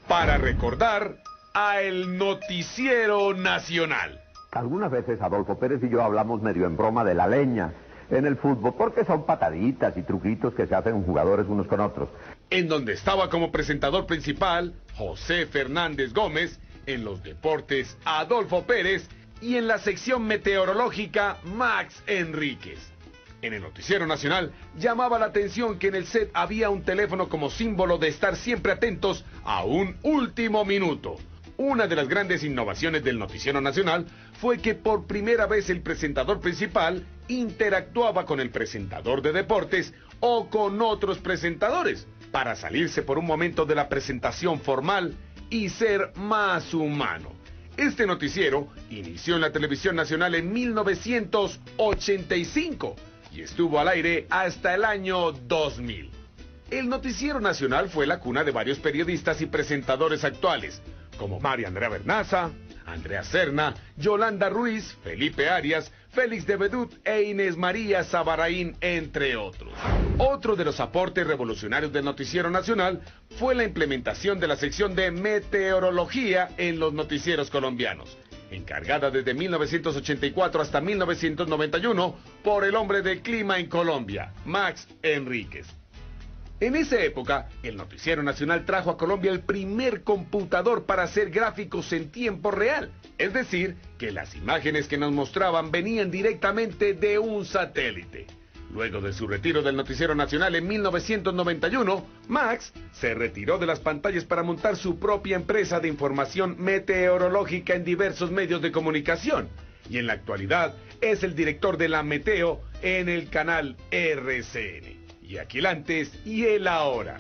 para recordar a el Noticiero Nacional. Algunas veces Adolfo Pérez y yo hablamos medio en broma de la leña en el fútbol, porque son pataditas y truquitos que se hacen jugadores unos con otros. En donde estaba como presentador principal José Fernández Gómez, en los deportes Adolfo Pérez y en la sección meteorológica Max Enríquez. En el Noticiero Nacional llamaba la atención que en el set había un teléfono como símbolo de estar siempre atentos a un último minuto. Una de las grandes innovaciones del Noticiero Nacional fue que por primera vez el presentador principal interactuaba con el presentador de deportes o con otros presentadores, para salirse por un momento de la presentación formal y ser más humano. Este noticiero inició en la televisión nacional en 1985 y estuvo al aire hasta el año 2000. El Noticiero Nacional fue la cuna de varios periodistas y presentadores actuales, como María Andrea Bernaza, Andrea Serna, Yolanda Ruiz, Felipe Arias, Félix de Bedut e Inés María Sabaraín, entre otros. Otro de los aportes revolucionarios del Noticiero Nacional fue la implementación de la sección de meteorología en los noticieros colombianos, encargada desde 1984 hasta 1991 por el hombre del clima en Colombia, Max Enríquez. En esa época, el Noticiero Nacional trajo a Colombia el primer computador para hacer gráficos en tiempo real. Es decir, que las imágenes que nos mostraban venían directamente de un satélite. Luego de su retiro del Noticiero Nacional en 1991, Max se retiró de las pantallas para montar su propia empresa de información meteorológica en diversos medios de comunicación. Y en la actualidad es el director de la Meteo en el canal RCN. Y aquí el antes y el ahora.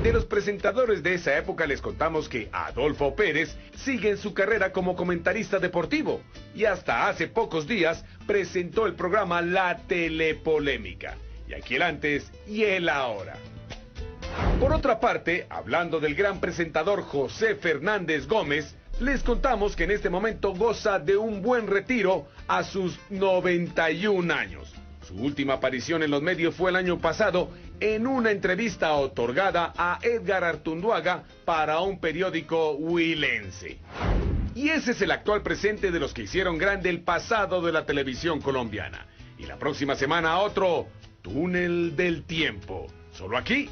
De los presentadores de esa época les contamos que Adolfo Pérez sigue en su carrera como comentarista deportivo y hasta hace pocos días presentó el programa La Telepolémica. Y aquí el antes y el ahora. Por otra parte, hablando del gran presentador José Fernández Gómez, les contamos que en este momento goza de un buen retiro a sus 91 años. Su última aparición en los medios fue el año pasado en una entrevista otorgada a Edgar Artunduaga para un periódico huilense. Y ese es el actual presente de los que hicieron grande el pasado de la televisión colombiana. Y la próxima semana otro Túnel del Tiempo. Solo aquí,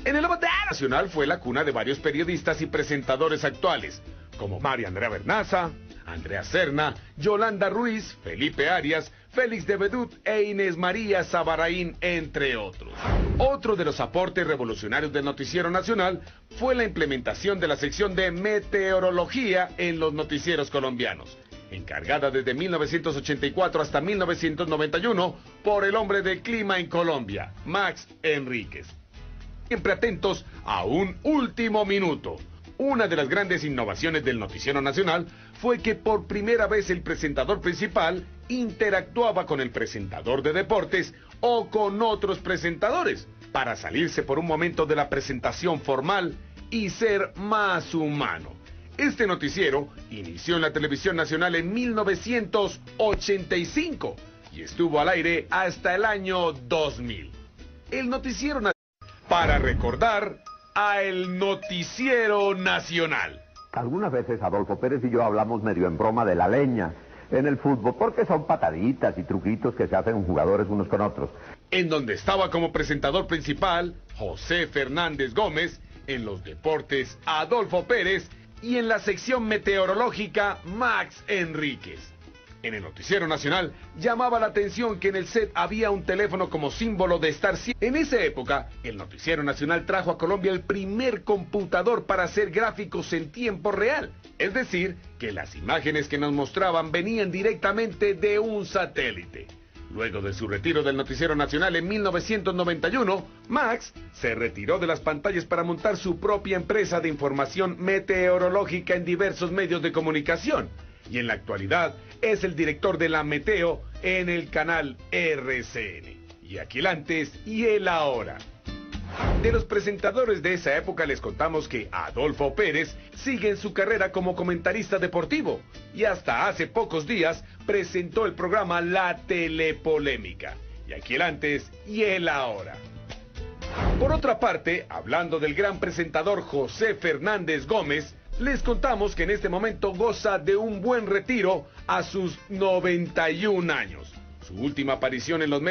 en el Noticiero Nacional fue la cuna de varios periodistas y presentadores actuales, como María Andrea Bernaza, Andrea Serna, Yolanda Ruiz, Felipe Arias, Félix de Bedut e Inés María Sabaraín, entre otros. Otro de los aportes revolucionarios del Noticiero Nacional fue la implementación de la sección de meteorología en los noticieros colombianos, encargada desde 1984 hasta 1991 por el hombre del clima en Colombia, Max Enríquez. Siempre atentos a un último minuto. Una de las grandes innovaciones del Noticiero Nacional fue que por primera vez el presentador principal interactuaba con el presentador de deportes o con otros presentadores, para salirse por un momento de la presentación formal y ser más humano. Este noticiero inició en la televisión nacional en 1985 y estuvo al aire hasta el año 2000. El Noticiero Nacional para recordar a el Noticiero Nacional. Algunas veces Adolfo Pérez y yo hablamos medio en broma de la leña en el fútbol, porque son pataditas y truquitos que se hacen jugadores unos con otros. En donde estaba como presentador principal José Fernández Gómez, en los deportes Adolfo Pérez y en la sección meteorológica Max Enríquez. En el Noticiero Nacional llamaba la atención que en el set había un teléfono como símbolo de estar siempre. En esa época, el Noticiero Nacional trajo a Colombia el primer computador para hacer gráficos en tiempo real. Es decir, que las imágenes que nos mostraban venían directamente de un satélite. Luego de su retiro del Noticiero Nacional en 1991, Max se retiró de las pantallas para montar su propia empresa de información meteorológica en diversos medios de comunicación. Y en la actualidad es el director de la Meteo en el canal RCN. Y aquí el antes y el ahora. De los presentadores de esa época les contamos que Adolfo Pérez sigue en su carrera como comentarista deportivo y hasta hace pocos días presentó el programa La Telepolémica. Y aquí el antes y el ahora. Por otra parte, hablando del gran presentador José Fernández Gómez, les contamos que en este momento goza de un buen retiro a sus 91 años. Su última aparición en los medios